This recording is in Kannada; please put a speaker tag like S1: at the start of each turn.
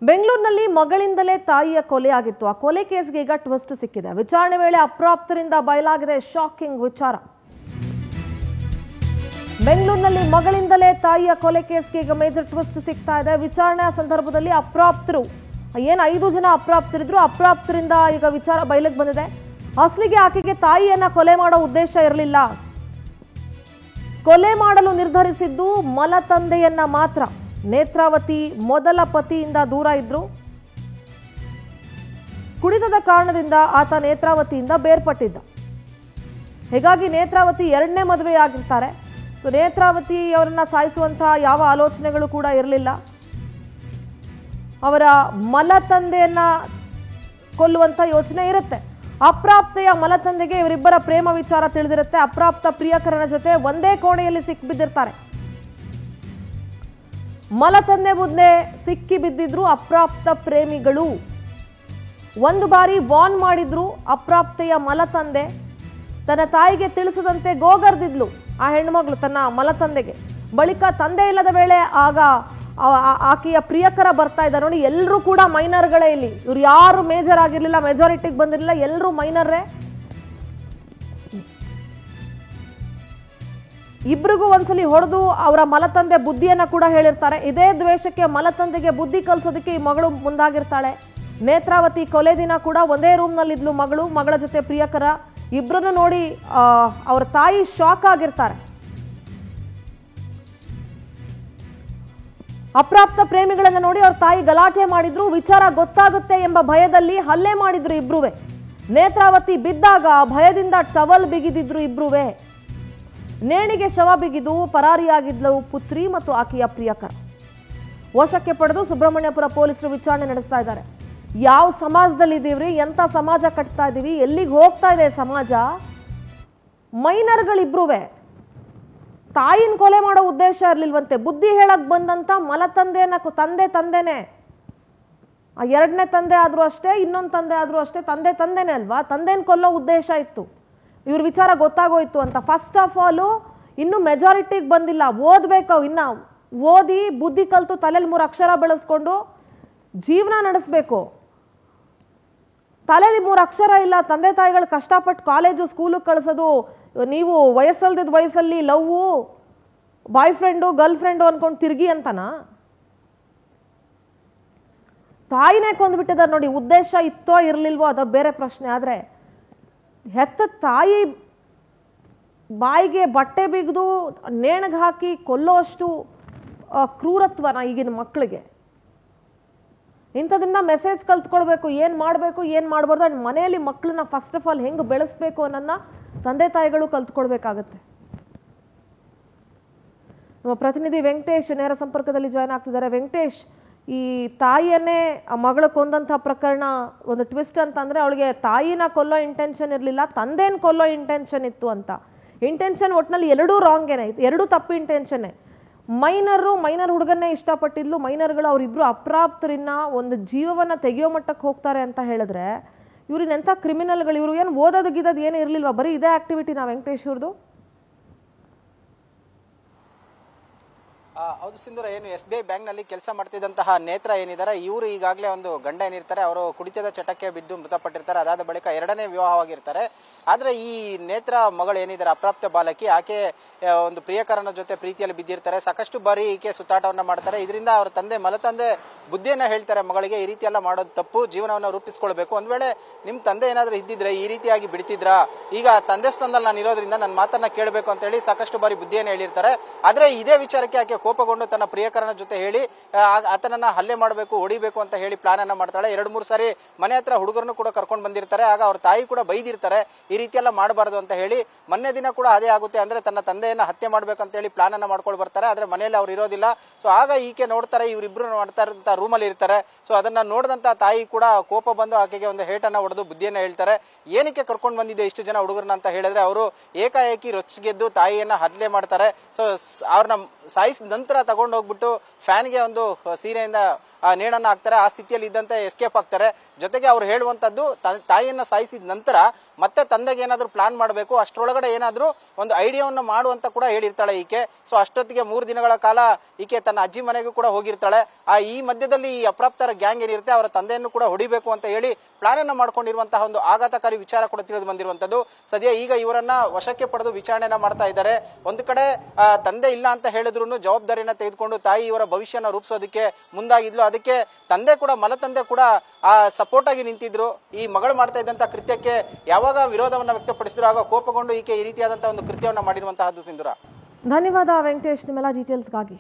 S1: ಬೆಂಗಳೂರಿನಲ್ಲಿ ಮಗಳಿಂದಲೇ ತಾಯಿಯ ಕೊಲೆ ಆಗಿತ್ತು. ಆ ಕೊಲೆ ಕೇಸ್ಗೆ ಈಗ ಟ್ವಿಸ್ಟ್ ಸಿಕ್ಕಿದೆ. ವಿಚಾರಣೆ ವೇಳೆ ಅಪ್ರಾಪ್ತರಿಂದ ಬಯಲಾಗಿದೆ ಶಾಕಿಂಗ್ ವಿಚಾರ. ಬೆಂಗಳೂರಿನಲ್ಲಿ ಮಗಳಿಂದಲೇ ತಾಯಿಯ ಕೊಲೆ ಕೇಸ್ಗೆ ಈಗ ಮೇಜರ್ ಟ್ವಿಸ್ಟ್ ಸಿಗ್ತಾ ಇದೆ. ವಿಚಾರಣೆಯ ಸಂದರ್ಭದಲ್ಲಿ ಅಪ್ರಾಪ್ತರು ಏನು 5 ಜನ ಅಪ್ರಾಪ್ತರಿದ್ರು, ಅಪ್ರಾಪ್ತರಿಂದ ಈಗ ವಿಚಾರ ಬಯಲಿಗೆ ಬಂದಿದೆ. ಅಸಲಿಗೆ ಆಕೆಗೆ ತಾಯಿಯನ್ನ ಕೊಲೆ ಮಾಡೋ ಉದ್ದೇಶ ಇರಲಿಲ್ಲ. ಕೊಲೆ ಮಾಡಲು ನಿರ್ಧರಿಸಿದ್ದು ಮಲತಂದೆಯನ್ನ ಮಾತ್ರ. ನೇತ್ರಾವತಿ ಮೊದಲ ಪತಿಯಿಂದ ದೂರ ಇದ್ರು. ಕುಡಿತದ ಕಾರಣದಿಂದ ಆತ ನೇತ್ರಾವತಿಯಿಂದ ಬೇರ್ಪಟ್ಟಿದ್ದ. ಹೀಗಾಗಿ ನೇತ್ರಾವತಿ 2ನೇ ಮದುವೆಯಾಗಿರ್ತಾರೆ. ನೇತ್ರಾವತಿ ಅವರನ್ನ ಸಾಯಿಸುವಂತಹ ಯಾವ ಆಲೋಚನೆಗಳು ಕೂಡ ಇರಲಿಲ್ಲ. ಅವರ ಮಲತಂದೆಯನ್ನ ಕೊಲ್ಲುವಂತ ಯೋಚನೆ ಇರುತ್ತೆ. ಅಪ್ರಾಪ್ತೆಯ ಮಲತಂದೆಗೆ ಇವರಿಬ್ಬರ ಪ್ರೇಮ ವಿಚಾರ ತಿಳಿದಿರುತ್ತೆ. ಅಪ್ರಾಪ್ತ ಪ್ರಿಯಕರನ ಜೊತೆ ಒಂದೇ ಕೋಣೆಯಲ್ಲಿ ಸಿಕ್ಕಿಬಿದ್ದಿರ್ತಾರೆ. ಮಲತಂದೆ ಮುದ್ದೆ ಸಿಕ್ಕಿ ಬಿದ್ದಿದ್ರು ಅಪ್ರಾಪ್ತ ಪ್ರೇಮಿಗಳು. ಒಂದು ಬಾರಿ ವಾರ್ನ್ ಮಾಡಿದ್ರು ಅಪ್ರಾಪ್ತೆಯ ಮಲತಂದೆ. ತನ್ನ ತಾಯಿಗೆ ತಿಳಿಸದಂತೆ ಗೋಗರ್ದಿದ್ಲು ಆ ಹೆಣ್ಮಗಳು ತನ್ನ ಮಲತಂದೆಗೆ. ಬಳಿಕ ತಂದೆ ಇಲ್ಲದ ವೇಳೆ ಆಗ ಆಕೆಯ ಪ್ರಿಯಕರ ಬರ್ತಾ ಇದ್ದಾರೆ. ನೋಡಿ, ಎಲ್ಲರೂ ಕೂಡ ಮೈನರ್ಗಳೇ. ಇಲ್ಲಿ ಇವ್ರು ಯಾರು ಮೇಜರ್ ಆಗಿರ್ಲಿಲ್ಲ, ಮೆಜಾರಿಟಿಗೆ ಬಂದಿರಲಿಲ್ಲ, ಎಲ್ಲರೂ ಮೈನರ್ರೇ. ಇಬ್ರಿಗೂ ಒಂದ್ಸಲಿ ಹೊಡೆದು ಅವರ ಮಲತಂದೆ ಬುದ್ಧಿಯನ್ನ ಕೂಡ ಹೇಳಿರ್ತಾರೆ. ಇದೇ ದ್ವೇಷಕ್ಕೆ ಮಲತಂದೆಗೆ ಬುದ್ಧಿ ಕಲಿಸೋದಕ್ಕೆ ಈ ಮಗಳು ಮುಂದಾಗಿರ್ತಾಳೆ. ನೇತ್ರಾವತಿ ಕೊಲೆ ದಿನ ಕೂಡ ಒಂದೇ ರೂಮ್ ನಲ್ಲಿ ಇದ್ಲು ಮಗಳು, ಮಗಳ ಜೊತೆ ಪ್ರಿಯಕರ. ಇಬ್ಬರನ್ನು ನೋಡಿ ಅವ್ರ ತಾಯಿ ಶಾಕ್ ಆಗಿರ್ತಾರೆ. ಅಪ್ರಾಪ್ತ ಪ್ರೇಮಿಗಳನ್ನ ನೋಡಿ ಅವ್ರ ತಾಯಿ ಗಲಾಟೆ ಮಾಡಿದ್ರು. ವಿಚಾರ ಗೊತ್ತಾಗುತ್ತೆ ಎಂಬ ಭಯದಲ್ಲಿ ಹಲ್ಲೆ ಮಾಡಿದ್ರು ಇಬ್ರುವೆ. ನೇತ್ರಾವತಿ ಬಿದ್ದಾಗ ಭಯದಿಂದ ಟವಲ್ ಬಿಗಿದಿದ್ರು ಇಬ್ರುವೆ. ನೇಣಿಗೆ ಶವ ಬಿಗಿದು ಪರಾರಿಯಾಗಿದ್ಲು ಪುತ್ರಿ ಮತ್ತು ಆಕೆಯ ಪ್ರಿಯಕರ. ವಶಕ್ಕೆ ಪಡೆದು ಸುಬ್ರಹ್ಮಣ್ಯಪುರ ಪೊಲೀಸರು ವಿಚಾರಣೆ ನಡೆಸ್ತಾ ಇದ್ದಾರೆ. ಯಾವ ಸಮಾಜದಲ್ಲಿ ಇದೀವ್ರಿ, ಎಂತ ಸಮಾಜ ಕಟ್ತಾ ಇದೀವಿ, ಎಲ್ಲಿಗೆ ಹೋಗ್ತಾ ಇದೆ ಸಮಾಜ? ಮೈನರ್ಗಳಿಬ್ರುವೆ. ತಾಯಿನ ಕೊಲೆ ಮಾಡೋ ಉದ್ದೇಶ ಇರ್ಲಿಲ್ವಂತೆ. ಬುದ್ಧಿ ಹೇಳಕ್ ಬಂದಂತ ಮಲತಂದೆಯನ್ನ ತಂದೆನೆ. ಆ 2ನೇ ತಂದೆ ಆದ್ರೂ ಅಷ್ಟೇ, ಇನ್ನೊಂದು ತಂದೆ ಆದ್ರೂ ಅಷ್ಟೇ, ತಂದೆನೇ ಅಲ್ವಾ? ತಂದೆನ ಕೊಲ್ಲೋ ಉದ್ದೇಶ ಇತ್ತು. ಇವ್ರ ವಿಚಾರ ಗೊತ್ತಾಗೋಯ್ತು ಅಂತ. ಫಸ್ಟ್ ಆಫ್ ಆಲ್ ಇನ್ನು ಮೆಜಾರಿಟಿಗೆ ಬಂದಿಲ್ಲ, ಓದ್ಬೇಕು. ಇನ್ನ ಓದಿ ಬುದ್ಧಿ ಕಲ್ತು ತಲೆಯಲ್ಲಿ 3 ಅಕ್ಷರ ಬೆಳೆಸ್ಕೊಂಡು ಜೀವನ ನಡೆಸ್ಬೇಕು. ತಲೆಯಲ್ಲಿ 3 ಅಕ್ಷರ ಇಲ್ಲ. ತಂದೆ ತಾಯಿಗಳು ಕಷ್ಟಪಟ್ಟು ಕಾಲೇಜು ಸ್ಕೂಲು ಕಳಿಸೋದು, ನೀವು ವಯಸ್ಸಲ್ದಿದ್ದ ವಯಸ್ಸಲ್ಲಿ ಲವ್, ಬಾಯ್ ಫ್ರೆಂಡು, ಗರ್ಲ್ ಫ್ರೆಂಡು ಅನ್ಕೊಂಡು ತಿರ್ಗಿ ಅಂತನಾ? ತಾಯಿನೇ ಕೊಂದ್ಬಿಟ್ಟಿದ್ದಾರೆ ನೋಡಿ. ಉದ್ದೇಶ ಇತ್ತೋ ಇರ್ಲಿಲ್ವೋ ಅದು ಬೇರೆ ಪ್ರಶ್ನೆ. ಆದ್ರೆ ಹೆತ್ತ ತಾಯಿ ಬಾಯಿಗೆ ಬಟ್ಟೆ ಬಿಗಿದು ನೇಣಿಗೆ ಹಾಕಿ ಕೊಲ್ಲೋ ಅಷ್ಟು ಕ್ರೂರತ್ವನ ಈಗಿನ ಮಕ್ಕಳಿಗೆ. ಇಂಥದನ್ನ ಮೆಸೇಜ್ ಕಲ್ತ್ಕೊಳ್ಬೇಕು, ಏನ್ ಮಾಡಬೇಕು ಏನ್ ಮಾಡಬಾರ್ದು. ಅಂಡ್ ಮನೆಯಲ್ಲಿ ಮಕ್ಕಳನ್ನ ಫಸ್ಟ್ ಆಫ್ ಆಲ್ ಹೆಂಗ್ ಬೆಳೆಸ್ಬೇಕು ಅನ್ನೋದನ್ನ ತಂದೆ ತಾಯಿಗಳು ಕಲ್ತ್ಕೊಳ್ಬೇಕಾಗತ್ತೆ. ನಮ್ಮ ಪ್ರತಿನಿಧಿ ವೆಂಕಟೇಶ್ ನೇರ ಸಂಪರ್ಕದಲ್ಲಿ ಜಾಯ್ನ್ ಆಗ್ತಿದ್ದಾರೆ. ವೆಂಕಟೇಶ್, ಈ ತಾಯಿಯನ್ನೇ ಮಗಳ ಕೊಂದಂತಹ ಪ್ರಕರಣ ಒಂದು ಟ್ವಿಸ್ಟ್ ಅಂತಂದ್ರೆ, ಅವಳಿಗೆ ತಾಯಿನ ಕೊಲ್ಲೋ ಇಂಟೆನ್ಷನ್ ಇರಲಿಲ್ಲ, ತಂದೆನ ಕೊಲ್ಲೋ ಇಂಟೆನ್ಷನ್ ಇತ್ತು ಅಂತ. ಇಂಟೆನ್ಷನ್ ಒಟ್ಟಿನಲ್ಲಿ ಎರಡೂ ರಾಂಗ್ ಏನೇ, ಎರಡೂ ತಪ್ಪು ಇಂಟೆನ್ಷನ್ನೇ. ಮೈನರ್ ಹುಡುಗನ್ನೇ ಇಷ್ಟಪಟ್ಟಿದ್ಲು. ಮೈನರ್ಗಳು ಅವರಿಬ್ರು ಅಪ್ರಾಪ್ತರಿನ್ನ ಒಂದು ಜೀವವನ್ನ ತೆಗೆಯೋ ಮಟ್ಟಕ್ಕೆ ಹೋಗ್ತಾರೆ ಅಂತ ಹೇಳಿದ್ರೆ ಇವ್ರಿನೆಂಥ ಕ್ರಿಮಿನಲ್ಗಳು? ಇವರು ಏನು ಓದೋದು ಗಿದೋದು ಏನು ಇರ್ಲಿಲ್ವಾ? ಬರೀ ಇದೇ ಆಕ್ಟಿವಿಟಿನಾ ವೆಂಕಟೇಶ್ ಅವ್ರದ್ದು?
S2: ಹೌದು ಸಿಂಧೂರ, ಏನು SBI ಬ್ಯಾಂಕ್ ನಲ್ಲಿ ಕೆಲಸ ಮಾಡ್ತಿದ್ದಂತಹ ನೇತ್ರ ಏನಿದ್ದಾರೆ, ಇವರು ಈಗಾಗಲೇ ಒಂದು ಗಂಡ ಏನಿರ್ತಾರೆ ಅವರು ಕುಡಿತದ ಚಟಕ್ಕೆ ಬಿದ್ದು ಮೃತಪಟ್ಟಿರ್ತಾರೆ. ಅದಾದ ಬಳಿಕ 2ನೇ ವಿವಾಹವಾಗಿರ್ತಾರೆ. ಆದ್ರೆ ಈ ನೇತ್ರ ಮಗಳು ಏನಿದ್ದಾರೆ, ಅಪ್ರಾಪ್ತ ಬಾಲಕಿ, ಆಕೆ ಒಂದು ಪ್ರಿಯಕರನ ಜೊತೆ ಪ್ರೀತಿಯಲ್ಲಿ ಬಿದ್ದಿರ್ತಾರೆ. ಸಾಕಷ್ಟು ಬಾರಿ ಈಕೆ ಸುತ್ತಾಟವನ್ನ ಮಾಡ್ತಾರೆ. ಇದರಿಂದ ಅವ್ರ ಮಲತಂದೆ ಬುದ್ಧಿಯನ್ನ ಹೇಳ್ತಾರೆ ಮಗಳಿಗೆ, ಈ ರೀತಿ ಎಲ್ಲ ಮಾಡೋದು ತಪ್ಪು, ಜೀವನವನ್ನ ರೂಪಿಸ್ಕೊಳ್ಬೇಕು. ಒಂದ್ ವೇಳೆ ನಿಮ್ ತಂದೆ ಏನಾದ್ರೂ ಇದ್ದಿದ್ರೆ ಈ ರೀತಿಯಾಗಿ ಬಿಡ್ತಿದ್ರ, ಈಗ ತಂದೆ ಸ್ಥಾನದಲ್ಲಿ ನಾನು ಇರೋದ್ರಿಂದ ನನ್ನ ಮಾತನ್ನ ಕೇಳಬೇಕು ಅಂತ ಹೇಳಿ ಸಾಕಷ್ಟು ಬಾರಿ ಬುದ್ಧಿಯನ್ನ ಹೇಳಿರ್ತಾರೆ. ಆದ್ರೆ ಇದೇ ವಿಚಾರಕ್ಕೆ ಆಕೆ ಕೋಪಗೊಂಡು ತನ್ನ ಪ್ರಿಯಕರನ ಜೊತೆ ಹೇಳಿ ಆತನನ್ನ ಹಲ್ಲೆ ಮಾಡಬೇಕು, ಹೊಡಿಬೇಕು ಅಂತ ಹೇಳಿ ಪ್ಲಾನ್ ಅನ್ನ ಮಾಡ್ತಾಳೆ. 2-3 ಸಾರಿ ಮನೆ ಹತ್ರ ಹುಡುಗರನ್ನು ಕೂಡ ಕರ್ಕೊಂಡು ಬಂದಿರ್ತಾರೆ. ಆಗ ಅವ್ರ ತಾಯಿ ಕೂಡ ಬೈದಿರ್ತಾರೆ, ಈ ರೀತಿ ಎಲ್ಲ ಮಾಡಬಾರದು ಅಂತ ಹೇಳಿ. ಮೊನ್ನೆ ದಿನ ಕೂಡ ಅದೇ ಆಗುತ್ತೆ. ಅಂದ್ರೆ ತನ್ನ ತಂದೆಯನ್ನ ಹತ್ಯೆ ಮಾಡ್ಬೇಕಂತ ಹೇಳಿ ಪ್ಲಾನ್ ಅನ್ನ ಮಾಡ್ಕೊಂಡು ಬರ್ತಾರೆ. ಆದ್ರೆ ಮನೆಯಲ್ಲಿ ಅವ್ರು ಇರೋದಿಲ್ಲ. ಸೊ ಆಗ ಈಕೆ ನೋಡ್ತಾರೆ, ಇವರಿಬ್ರು ಮಾಡ್ತಾ ಇರೋಂತ ರೂಮಲ್ಲಿ ಇರ್ತಾರೆ. ಸೊ ಅದನ್ನ ನೋಡಿದಂತ ತಾಯಿ ಕೂಡ ಕೋಪ ಬಂದು ಆಕೆಗೆ ಒಂದು ಹೇಟನ್ನ ಹೊಡೆದು ಬುದ್ಧಿಯನ್ನ ಹೇಳ್ತಾರೆ. ಏನಕ್ಕೆ ಕರ್ಕೊಂಡು ಬಂದಿದೆ ಇಷ್ಟು ಜನ ಹುಡುಗರನ್ನ ಅಂತ ಹೇಳಿದ್ರೆ, ಅವರು ಏಕಾಏಕಿ ರೊಚ್ಚಿಗೆದ್ದು ತಾಯಿಯನ್ನ ಹಲ್ಲೆ ಮಾಡ್ತಾರೆ. ಸೊ ಅವ್ರನ್ನ ಸಾಯಿಸಿದ ನಂತರ ತಗೊಂಡು ಹೋಗ್ಬಿಟ್ಟು ಫ್ಯಾನ್ಗೆ ಒಂದು ಸೀರೆಯಿಂದ ನೇಣನ್ನ ಹಾಕ್ತಾರೆ. ಆ ಸ್ಥಿತಿಯಲ್ಲಿ ಇದ್ದಂತೆ ಎಸ್ಕೇಪ್ ಆಗ್ತಾರೆ. ಜೊತೆಗೆ ಅವ್ರು ಹೇಳುವಂತದ್ದು ತಾಯಿಯನ್ನ ಸಾಯಿಸಿದ ನಂತರ ಮತ್ತೆ ತಂದೆಗೆ ಏನಾದ್ರು ಪ್ಲಾನ್ ಮಾಡಬೇಕು, ಅಷ್ಟರೊಳಗಡೆ ಏನಾದ್ರು ಒಂದು ಐಡಿಯಾವನ್ನ ಮಾಡುವಂತ ಕೂಡ ಹೇಳಿರ್ತಾಳೆ ಈಕೆ. ಸೊ ಅಷ್ಟೊತ್ತಿಗೆ 3 ದಿನಗಳ ಕಾಲ ಈಕೆ ತನ್ನ ಅಜ್ಜಿ ಮನೆಗೂ ಕೂಡ ಹೋಗಿರ್ತಾಳೆ. ಈ ಮಧ್ಯದಲ್ಲಿ ಈ ಅಪ್ರಾಪ್ತರ ಗ್ಯಾಂಗ್ ಏನಿರುತ್ತೆ ಅವರ ತಂದೆಯನ್ನು ಕೂಡ ಹೊಡಿಬೇಕು ಅಂತ ಹೇಳಿ ಪ್ಲಾನ್ ಅನ್ನ ಮಾಡ್ಕೊಂಡಿರುವಂತಹ ಒಂದು ಆಘಾತಕಾರಿ ವಿಚಾರ ಕೂಡ ತಿಳಿದು ಬಂದಿರುವಂತದ್ದು. ಸದ್ಯ ಈಗ ಇವರನ್ನ ವಶಕ್ಕೆ ಪಡೆದು ವಿಚಾರಣೆನ ಮಾಡ್ತಾ ಇದ್ದಾರೆ. ಒಂದು ಕಡೆ ತಂದೆ ಇಲ್ಲ ಅಂತ ಹೇಳಿದ್ರು ಜವಾಬ್ದಾರಿಯನ್ನ ತೆಗೆದುಕೊಂಡು ತಾಯಿ ಇವರ ಭವಿಷ್ಯನ ರೂಪಿಸೋದಕ್ಕೆ ಮುಂದಾಗಿದ್ಲು. ಅದಕ್ಕೆ ತಂದೆ ಕೂಡ ಮಲತಂದೆ ಕೂಡ ಸಪೋರ್ಟ್ ಆಗಿ ನಿಂತಿದ್ರು. ಈ ಮಗಳು ಮಾಡ್ತಾ ಇದ್ದಂತಹ ಕೃತ್ಯಕ್ಕೆ ಯಾವಾಗ ವಿರೋಧವನ್ನ ವ್ಯಕ್ತಪಡಿಸಿದ್ರು ಆಗ ಕೋಪಗೊಂಡು ಈಕೆ ಈ ರೀತಿಯಾದಂತಹ ಒಂದು ಕೃತ್ಯವನ್ನ ಮಾಡಿರುವಂತಹದ್ದು. ಸಿಂಧೂರ,
S1: ಧನ್ಯವಾದ ವೆಂಕಟೇಶ್ ನಿಮ್ಮೆಲ್ಲ ಡೀಟೇಲ್ಸ್ಗಾಗಿ.